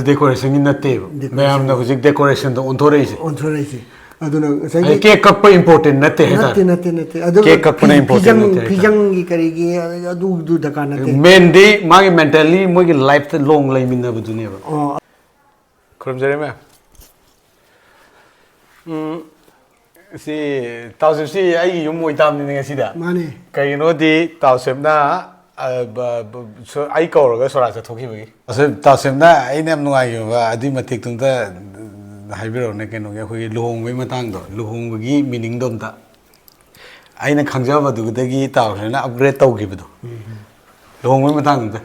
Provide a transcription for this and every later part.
decoration in the table. Ma'am, no, decoration the ontoration. Ontoration. I don't know. Cake up important, nothing. Cake up important. Pijangi karigi, do the kind of thing. Mendy, my mentally, my life the long lame in the never. From Jeremy. See, thousand see, you more time than I see that. Money. Can you know the thousand na? So I call us as a talking. Thousand na, I never know I did my take to the hybrid neck and luhongba matang, luhongba meaning domta. I na Kanjava do the guitar and upgrade to give it. Luhongba matang.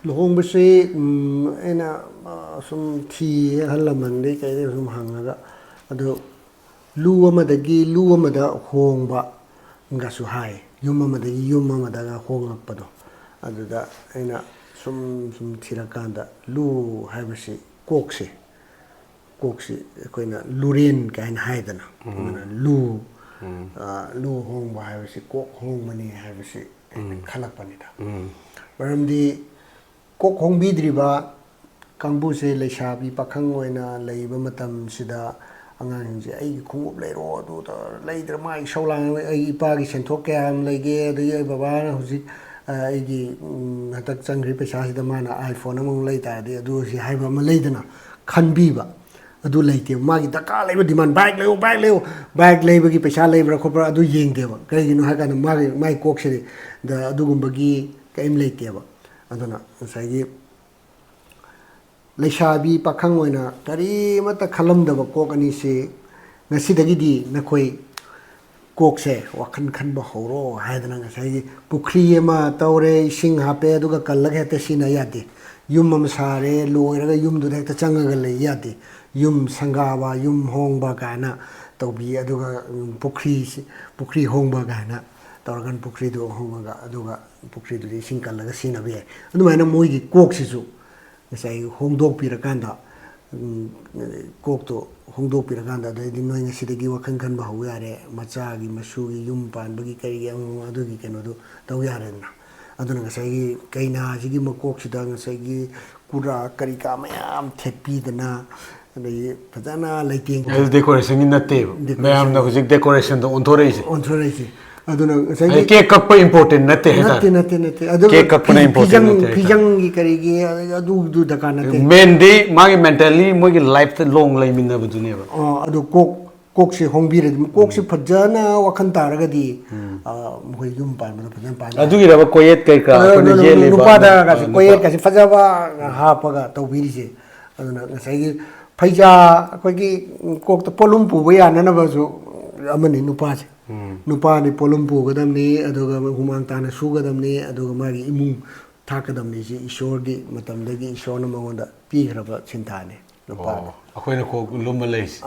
Luhongba say, in some tea, halaman, they carry some hanga. Luamada luamada hongba ngasu hai yumamada hong apado aduda aina sum thirakanda lu haibasi kokse koina lurin kain haidana lu hongba haibasi kok hongmani haibasi khalakpanida maramdi kok hongbidriba kangbuse leisabi pakhang oina leiba matam sida angang je ai khungup leiro adu ta leidra mai saulang ai ipa gi senthok kam lege adu baba na huji ai gi hatak changri pesa sida mana iphone among leita adu si haiba ma leidana khanbiba adu leite magi taka leiba demand bike leiba gi pesa leibra khopra adu yengdeba kai gi no ha kana mai kok se da adu gumbagi kaim leiteba aduna sai gi Leisabi pakhang oina kari mata khalamdaba kok ani se ngasidagidi nakhoi kokse wakhan khanba horo haidana ngasai pukhri ema tawre sing hape aduga kallag hete sina yade yum am sare loiraga yum du hekta changaga le yade yum sangaba yum hongba kana tawbi aduga pukhri hongba kana tawragan pukhri do hongba aduga pukhri du sing kallaga sina be adumaina moigi kok sisu Say hongdog pirakanda kokto hongdog pirakanda the noing a city give a kankan bahuyare machagi masugi yumpan bagi kari adugi canodo tawyarena aduna say kaina jigi makok sidang say kura karika mayam tepi dana the padana lighting decoration in the table. Ma'am, no, decoration the ontoration. Aduna cake up important nothing. Cake up important. Pijangi karigi adu the kind of thing. Mendy, my mentally, my life the long lame in the never. Adu cook she hongbir, cook she pajana, wakantaragadi, Yumpan. I do have a quiet cake. Nupada, quiet as Fajava, Hapaga, Tawiri. Aduna say Paja, cook the polumpu, we are none of us. Amani Nupache. Nupani polumpu gadamni aduga humantana sugadamni aduga magi imung takadamni si ishorgi matamdagi ishorna mangonda pigraba chintane nupani akoina ko lumba leis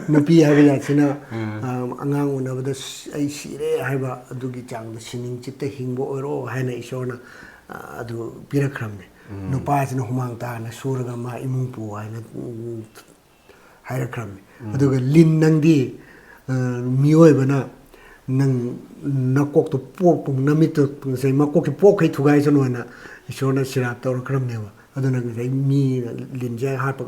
nupi habiya sina angang unabada ai sire haiba adugi changda sining chitta hingbo oiro haina ishorna adu pirakramne nupasina humantana suraga ma imung pu haina hairakramne aduga lin nangdi miyoibana nang nakok to pok pung namit to say makok ki pok kai thugai chanoina ishona sirap tor kramnewa aduna sai mi linja hat pa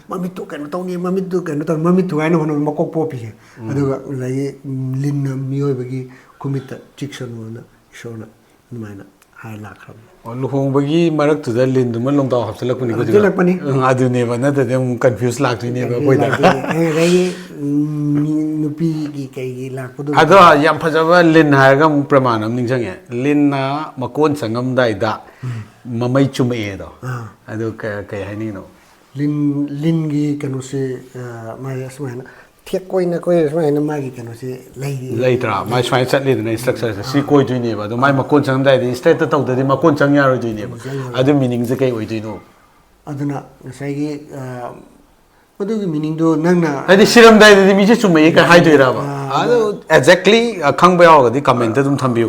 mamit to kan tawni mamit to kan tor mamit thugai no hono makok popi aduga lai lin miyoibagi kumita chiksanona ishona numaina hai lakram luhongbagi marak to the lin dum long taw hapsalak pani ko jalak pani adu ne ba na de confuse lak ni ne ba koi da rai nupi gi kai lak podu ado yam phajaba lin haga pramanam ningjange lin na makon sangam dai da mamai chume do ado kai hani no lin gi kanu se mai asmana thek koi na asmana magi kanu se later mai swai chat lin na structure si koi dui ne ba do mai makon sangam dai di straight to da di makon sang ya ro dui ne ba ado meaning je kai oi dui no aduna sai gi What meaning do Nana? I did Siram died the Michu make a high to Rava. Exactly a Kang Bao, the commented on Tambio.